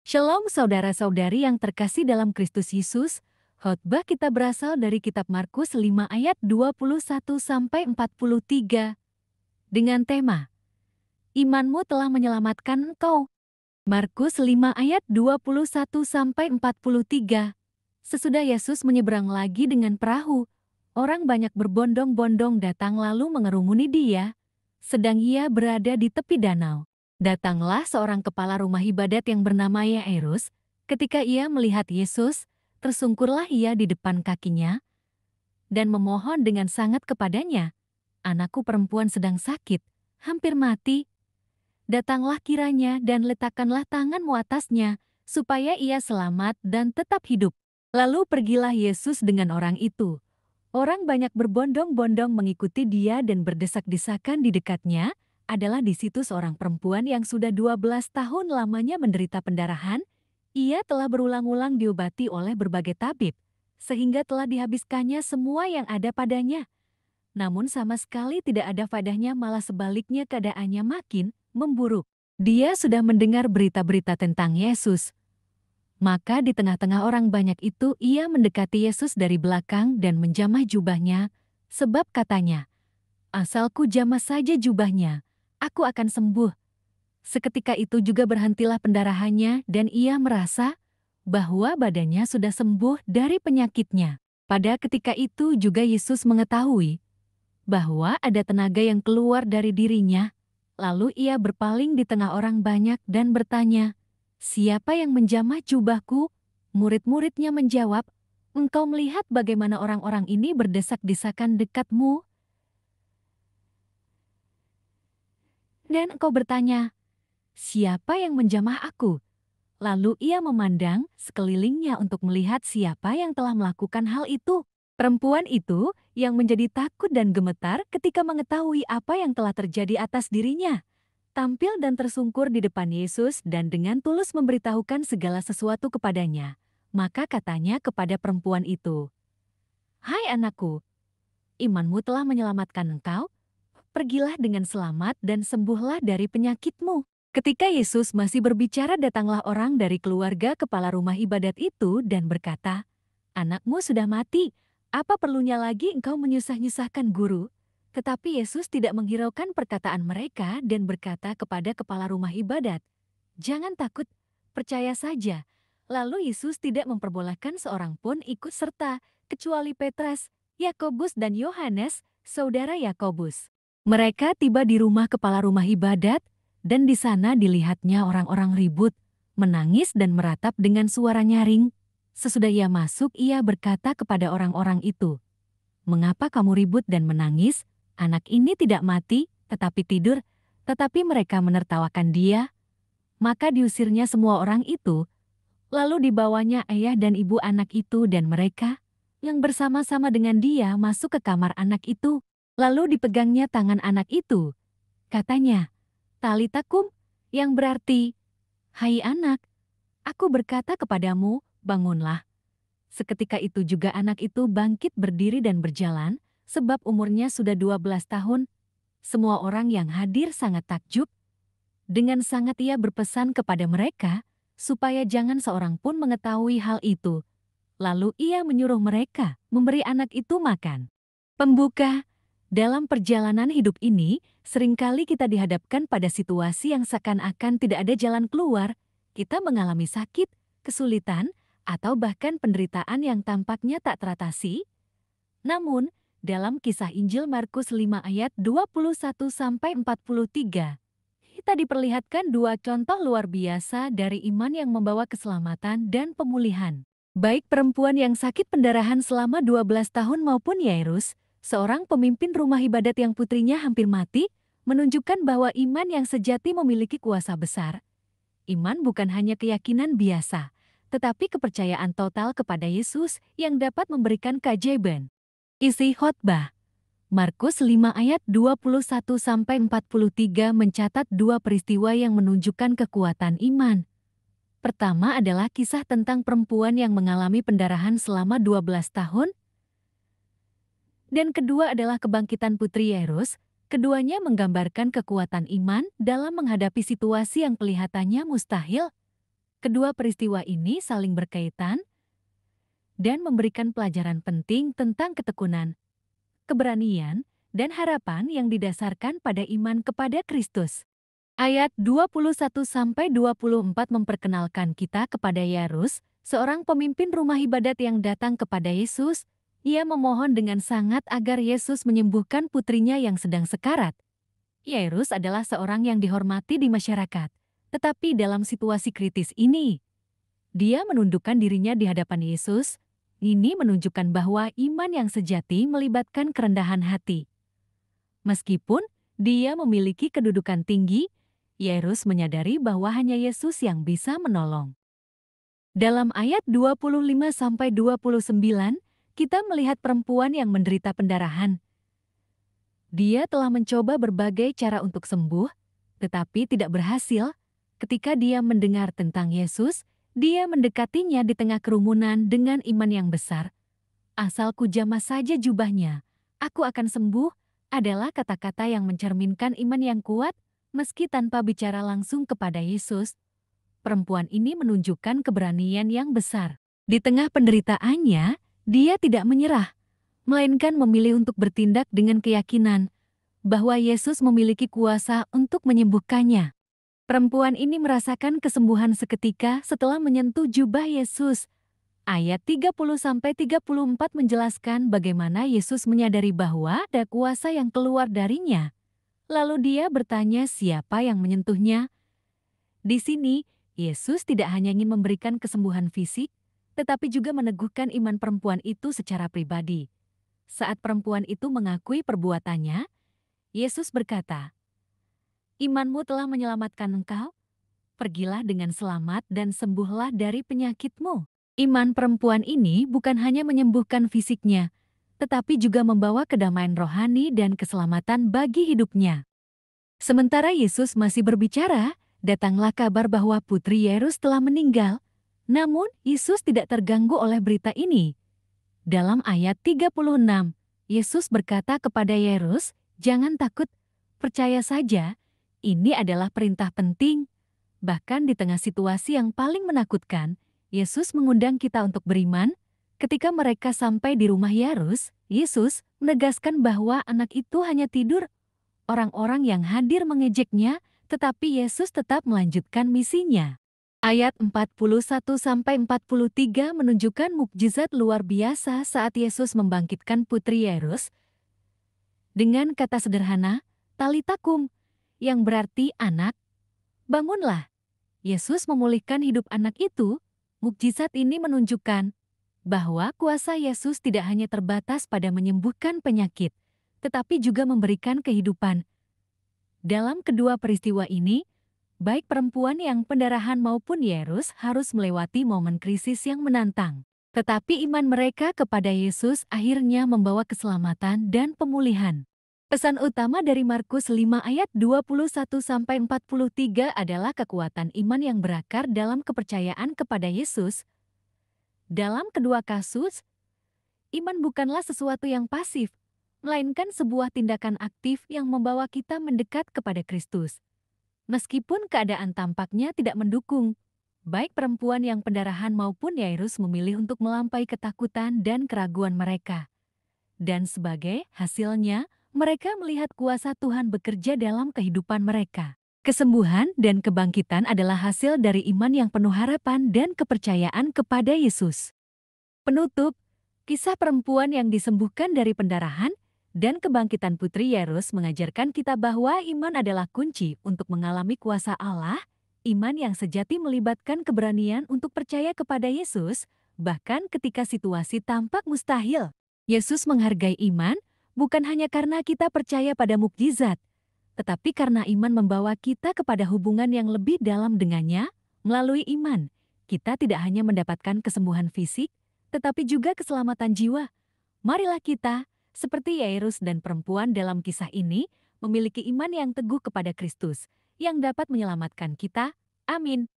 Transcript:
Shalom saudara-saudari yang terkasih dalam Kristus Yesus. Khotbah kita berasal dari kitab Markus 5 ayat 21-43 dengan tema Imanmu telah menyelamatkan engkau. Markus 5 ayat 21-43. Sesudah Yesus menyeberang lagi dengan perahu, orang banyak berbondong-bondong datang lalu mengerumuni dia, sedang ia berada di tepi danau. Datanglah seorang kepala rumah ibadat yang bernama Yairus. Ketika ia melihat Yesus, tersungkurlah ia di depan kakinya dan memohon dengan sangat kepadanya, "Anakku perempuan sedang sakit, hampir mati. Datanglah kiranya dan letakkanlah tanganmu atasnya, supaya ia selamat dan tetap hidup." Lalu pergilah Yesus dengan orang itu. Orang banyak berbondong-bondong mengikuti dia dan berdesak-desakan di dekatnya. Adalah di situ seorang perempuan yang sudah 12 tahun lamanya menderita pendarahan. Ia telah berulang-ulang diobati oleh berbagai tabib, sehingga telah dihabiskannya semua yang ada padanya. Namun sama sekali tidak ada faedahnya, malah sebaliknya keadaannya makin memburuk. Dia sudah mendengar berita-berita tentang Yesus. Maka di tengah-tengah orang banyak itu ia mendekati Yesus dari belakang dan menjamah jubahnya, sebab katanya, "Asalku jamah saja jubahnya, aku akan sembuh." Seketika itu juga berhentilah pendarahannya dan ia merasa bahwa badannya sudah sembuh dari penyakitnya. Pada ketika itu juga Yesus mengetahui bahwa ada tenaga yang keluar dari dirinya. Lalu ia berpaling di tengah orang banyak dan bertanya, "Siapa yang menjamah jubahku?" Murid-muridnya menjawab, "Engkau melihat bagaimana orang-orang ini berdesak-desakan dekatmu, dan engkau bertanya, 'Siapa yang menjamah aku?'" Lalu ia memandang sekelilingnya untuk melihat siapa yang telah melakukan hal itu. Perempuan itu yang menjadi takut dan gemetar ketika mengetahui apa yang telah terjadi atas dirinya, tampil dan tersungkur di depan Yesus dan dengan tulus memberitahukan segala sesuatu kepadanya. Maka katanya kepada perempuan itu, "Hai anakku, imanmu telah menyelamatkan engkau. Pergilah dengan selamat dan sembuhlah dari penyakitmu." Ketika Yesus masih berbicara, datanglah orang dari keluarga kepala rumah ibadat itu dan berkata, "Anakmu sudah mati, apa perlunya lagi engkau menyusah-nyusahkan guru?" Tetapi Yesus tidak menghiraukan perkataan mereka dan berkata kepada kepala rumah ibadat, "Jangan takut, percaya saja." Lalu Yesus tidak memperbolehkan seorang pun ikut serta, kecuali Petrus, Yakobus dan Yohanes, saudara Yakobus. Mereka tiba di rumah kepala rumah ibadat, dan di sana dilihatnya orang-orang ribut, menangis dan meratap dengan suara nyaring. Sesudah ia masuk, ia berkata kepada orang-orang itu, "Mengapa kamu ribut dan menangis? Anak ini tidak mati, tetapi tidur." Tetapi mereka menertawakan dia. Maka diusirnya semua orang itu, lalu dibawanya ayah dan ibu anak itu dan mereka yang bersama-sama dengan dia masuk ke kamar anak itu. Lalu dipegangnya tangan anak itu. Katanya, "Talita kum," yang berarti, "Hai anak, aku berkata kepadamu, bangunlah." Seketika itu juga anak itu bangkit berdiri dan berjalan, sebab umurnya sudah 12 tahun. Semua orang yang hadir sangat takjub. Dengan sangat ia berpesan kepada mereka, supaya jangan seorang pun mengetahui hal itu. Lalu ia menyuruh mereka memberi anak itu makan. Pembuka. Dalam perjalanan hidup ini, seringkali kita dihadapkan pada situasi yang seakan-akan tidak ada jalan keluar. Kita mengalami sakit, kesulitan, atau bahkan penderitaan yang tampaknya tak teratasi. Namun, dalam kisah Injil Markus 5 ayat 21-43, kita diperlihatkan dua contoh luar biasa dari iman yang membawa keselamatan dan pemulihan. Baik perempuan yang sakit pendarahan selama 12 tahun maupun Yairus, seorang pemimpin rumah ibadat yang putrinya hampir mati, menunjukkan bahwa iman yang sejati memiliki kuasa besar. Iman bukan hanya keyakinan biasa, tetapi kepercayaan total kepada Yesus yang dapat memberikan keajaiban. Isi khotbah Markus 5 ayat 21-43 mencatat dua peristiwa yang menunjukkan kekuatan iman. Pertama adalah kisah tentang perempuan yang mengalami pendarahan selama 12 tahun. Dan kedua adalah kebangkitan putri Yairus. Keduanya menggambarkan kekuatan iman dalam menghadapi situasi yang kelihatannya mustahil. Kedua peristiwa ini saling berkaitan dan memberikan pelajaran penting tentang ketekunan, keberanian, dan harapan yang didasarkan pada iman kepada Kristus. Ayat 21-24 memperkenalkan kita kepada Yairus, seorang pemimpin rumah ibadat yang datang kepada Yesus. Ia memohon dengan sangat agar Yesus menyembuhkan putrinya yang sedang sekarat. Yairus adalah seorang yang dihormati di masyarakat, tetapi dalam situasi kritis ini, dia menundukkan dirinya di hadapan Yesus. Ini menunjukkan bahwa iman yang sejati melibatkan kerendahan hati. Meskipun dia memiliki kedudukan tinggi, Yairus menyadari bahwa hanya Yesus yang bisa menolong. Dalam ayat 25-29, kita melihat perempuan yang menderita pendarahan. Dia telah mencoba berbagai cara untuk sembuh, tetapi tidak berhasil. Ketika dia mendengar tentang Yesus, dia mendekatinya di tengah kerumunan dengan iman yang besar. "Asal ku jamah saja jubahnya, aku akan sembuh," adalah kata-kata yang mencerminkan iman yang kuat. Meski tanpa bicara langsung kepada Yesus, perempuan ini menunjukkan keberanian yang besar. Di tengah penderitaannya, dia tidak menyerah, melainkan memilih untuk bertindak dengan keyakinan bahwa Yesus memiliki kuasa untuk menyembuhkannya. Perempuan ini merasakan kesembuhan seketika setelah menyentuh jubah Yesus. Ayat 30-34 menjelaskan bagaimana Yesus menyadari bahwa ada kuasa yang keluar darinya. Lalu dia bertanya siapa yang menyentuhnya. Di sini, Yesus tidak hanya ingin memberikan kesembuhan fisik, tetapi juga meneguhkan iman perempuan itu secara pribadi. Saat perempuan itu mengakui perbuatannya, Yesus berkata, "Imanmu telah menyelamatkan engkau. Pergilah dengan selamat dan sembuhlah dari penyakitmu." Iman perempuan ini bukan hanya menyembuhkan fisiknya, tetapi juga membawa kedamaian rohani dan keselamatan bagi hidupnya. Sementara Yesus masih berbicara, datanglah kabar bahwa putri Yairus telah meninggal. Namun, Yesus tidak terganggu oleh berita ini. Dalam ayat 36, Yesus berkata kepada Yairus, "Jangan takut, percaya saja, ini adalah perintah penting." Bahkan di tengah situasi yang paling menakutkan, Yesus mengundang kita untuk beriman. Ketika mereka sampai di rumah Yairus, Yesus menegaskan bahwa anak itu hanya tidur. Orang-orang yang hadir mengejeknya, tetapi Yesus tetap melanjutkan misinya. Ayat 41-43 menunjukkan mukjizat luar biasa saat Yesus membangkitkan putri Yairus dengan kata sederhana, "Talita kum," yang berarti anak, bangunlah. Yesus memulihkan hidup anak itu. Mukjizat ini menunjukkan bahwa kuasa Yesus tidak hanya terbatas pada menyembuhkan penyakit, tetapi juga memberikan kehidupan. Dalam kedua peristiwa ini, baik perempuan yang pendarahan maupun Yairus harus melewati momen krisis yang menantang. Tetapi iman mereka kepada Yesus akhirnya membawa keselamatan dan pemulihan. Pesan utama dari Markus 5 ayat 21-43 adalah kekuatan iman yang berakar dalam kepercayaan kepada Yesus. Dalam kedua kasus, iman bukanlah sesuatu yang pasif, melainkan sebuah tindakan aktif yang membawa kita mendekat kepada Kristus. Meskipun keadaan tampaknya tidak mendukung, baik perempuan yang pendarahan maupun Yairus memilih untuk melampaui ketakutan dan keraguan mereka. Dan sebagai hasilnya, mereka melihat kuasa Tuhan bekerja dalam kehidupan mereka. Kesembuhan dan kebangkitan adalah hasil dari iman yang penuh harapan dan kepercayaan kepada Yesus. Penutup, kisah perempuan yang disembuhkan dari pendarahan dan kebangkitan putri Yairus mengajarkan kita bahwa iman adalah kunci untuk mengalami kuasa Allah. Iman yang sejati melibatkan keberanian untuk percaya kepada Yesus, bahkan ketika situasi tampak mustahil. Yesus menghargai iman bukan hanya karena kita percaya pada mukjizat, tetapi karena iman membawa kita kepada hubungan yang lebih dalam dengannya. Melalui iman, kita tidak hanya mendapatkan kesembuhan fisik, tetapi juga keselamatan jiwa. Marilah kita, seperti Yairus dan perempuan dalam kisah ini, memiliki iman yang teguh kepada Kristus, yang dapat menyelamatkan kita. Amin.